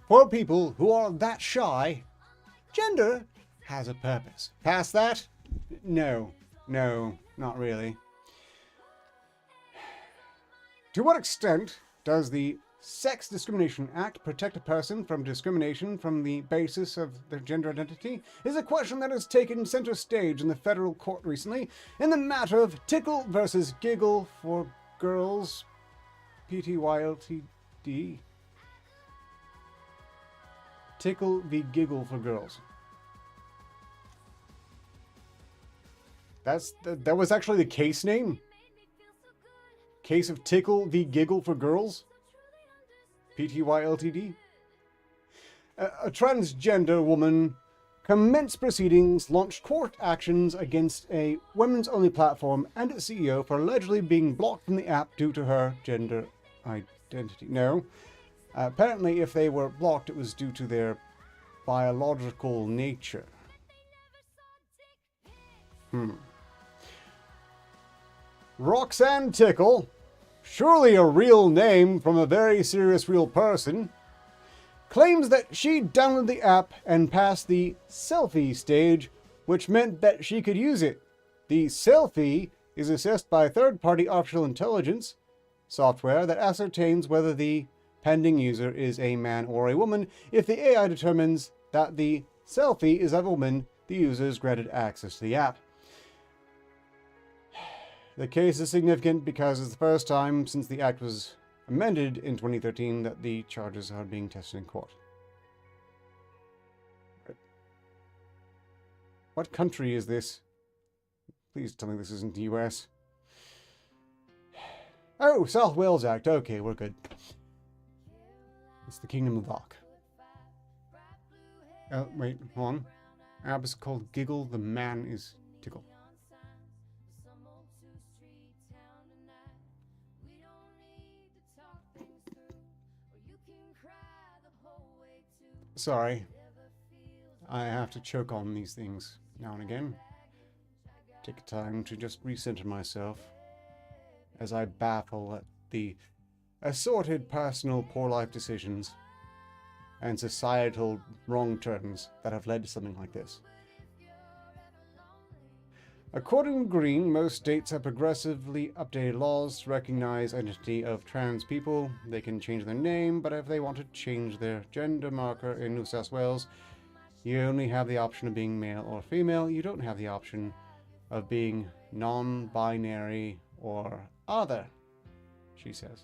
For people who are that shy, gender has a purpose. Past that? No, not really. To what extent does the Sex Discrimination Act protect a person from discrimination from the basis of their gender identity is a question that has taken center stage in the federal court recently in the matter of Tickle versus Giggle for Girls, PTYLTD. Tickle v. Giggle for Girls. That was actually the case name? Case of Tickle v. Giggle for Girls? PTY Ltd. A transgender woman commenced proceedings, launched court actions against a women's-only platform and its CEO for allegedly being blocked from the app due to her gender identity. No. Apparently, if they were blocked, it was due to their biological nature. Roxanne Tickle, surely a real name from a very serious real person, claims that she downloaded the app and passed the selfie stage, which meant that she could use it. The selfie is assessed by third-party artificial intelligence software that ascertains whether the pending user is a man or a woman. If the AI determines that the selfie is a woman, the user is granted access to the app. The case is significant because it's the first time since the act was amended in 2013 that the charges are being tested in court. What country is this? Please tell me this isn't the US. Oh, South Wales Act. Okay, we're good. It's the Kingdom of Ark. Oh, wait, hold on. App is called Giggle, the man is Tickle. Sorry. I have to choke on these things now and again. Take time to just recenter myself as I baffle at the assorted personal poor life decisions and societal wrong turns that have led to something like this. According to Green, most states have progressively updated laws to recognize identity of trans people. They can change their name, but if they want to change their gender marker in New South Wales, you only have the option of being male or female. You don't have the option of being non-binary or other, she says.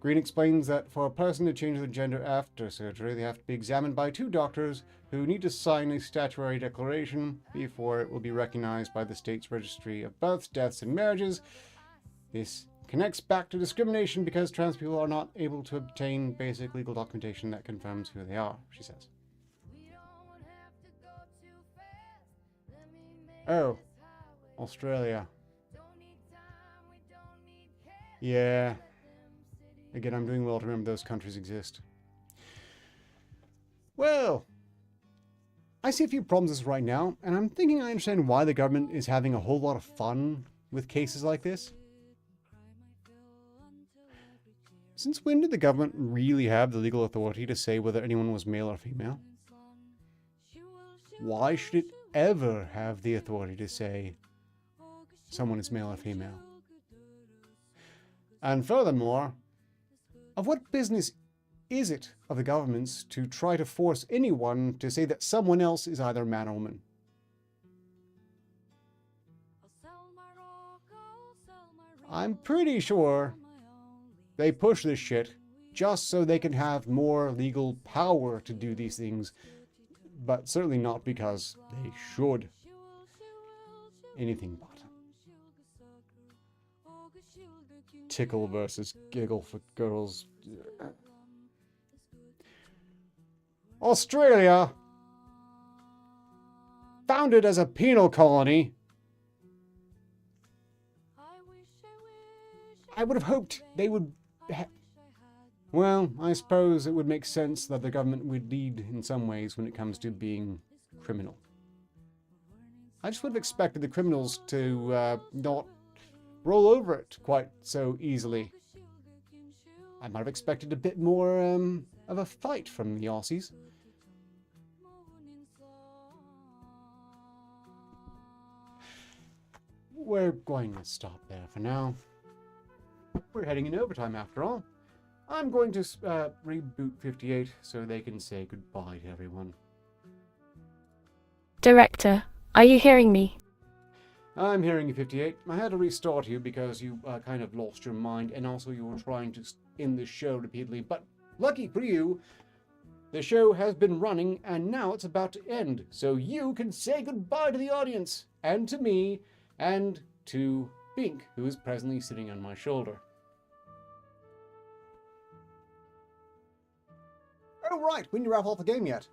Green explains that for a person to change their gender after surgery, they have to be examined by 2 doctors who need to sign a statutory declaration before it will be recognized by the state's registry of births, deaths, and marriages. This connects back to discrimination because trans people are not able to obtain basic legal documentation that confirms who they are, she says. Oh, Australia. Yeah. Again, I'm doing well to remember those countries exist. Well, I see a few problems right now, and I'm thinking I understand why the government is having a whole lot of fun with cases like this. Since when did the government really have the legal authority to say whether anyone was male or female? Why should it ever have the authority to say someone is male or female? And furthermore, of what business is it of the governments to try to force anyone to say that someone else is either man or woman? I'm pretty sure they push this shit just so they can have more legal power to do these things, but certainly not because they should. Anything but. Tickle versus giggle for girls. Australia, founded as a penal colony, I would have hoped they would... Well, I suppose it would make sense that the government would lead in some ways when it comes to being criminal. I just would have expected the criminals to not roll over it quite so easily. I might have expected a bit more of a fight from the Aussies. We're going to stop there for now. We're heading in overtime after all. I'm going to reboot 58 so they can say goodbye to everyone. Director, are you hearing me? I'm hearing you, 58. I had to restart you because you kind of lost your mind, and also you were trying to end the show repeatedly. But lucky for you, the show has been running, and now it's about to end. So you can say goodbye to the audience, and to me, and to Bink, who is presently sitting on my shoulder. Oh right, we didn't wrap off the game yet.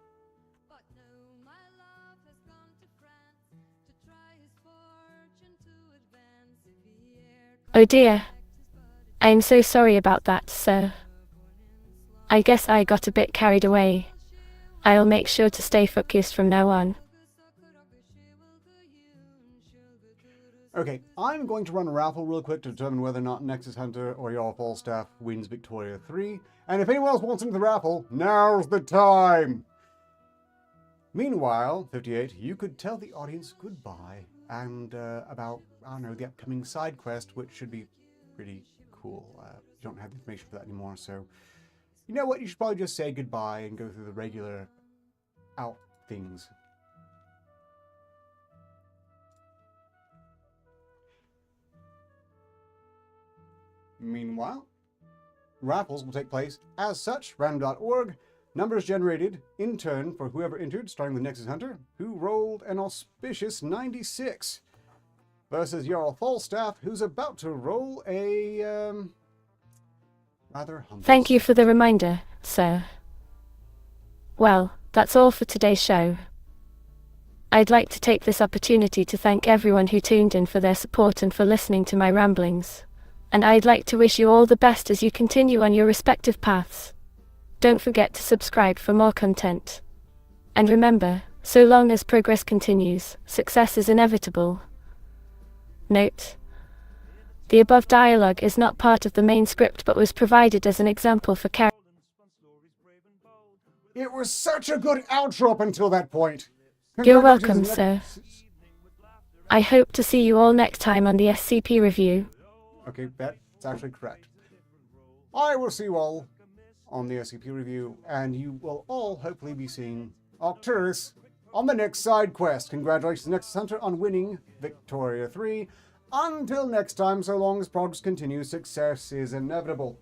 Oh dear. I'm so sorry about that, sir. I guess I got a bit carried away. I'll make sure to stay focused from now on. Okay, I'm going to run a raffle real quick to determine whether or not Nexus Hunter or your Falstaff wins Victoria 3. And if anyone else wants into the raffle, now's the time! Meanwhile, 58, you could tell the audience goodbye and about, I don't know, the upcoming side quest, which should be pretty cool. You don't have the information for that anymore, so... You know what, you should probably just say goodbye and go through the regular out things. Meanwhile, raffles will take place as such, random.org. Numbers generated in turn for whoever entered, starting with Nexus Hunter, who rolled an auspicious 96, versus Jarl Falstaff, who's about to roll a rather humble. Thank you for the reminder, sir. Well, that's all for today's show. I'd like to take this opportunity to thank everyone who tuned in for their support and for listening to my ramblings. And I'd like to wish you all the best as you continue on your respective paths. Don't forget to subscribe for more content. And remember, so long as progress continues, success is inevitable. Note: the above dialogue is not part of the main script but was provided as an example for character. It was such a good outro up until that point. You're welcome, sir. I hope to see you all next time on the SCP review. Okay, that's actually correct. I will see you all on the SCP review, and you will all hopefully be seeing Arcturus on the next side quest. Congratulations, Nexus Hunter, on winning Victoria 3. Until next time, so long as progress continues, success is inevitable.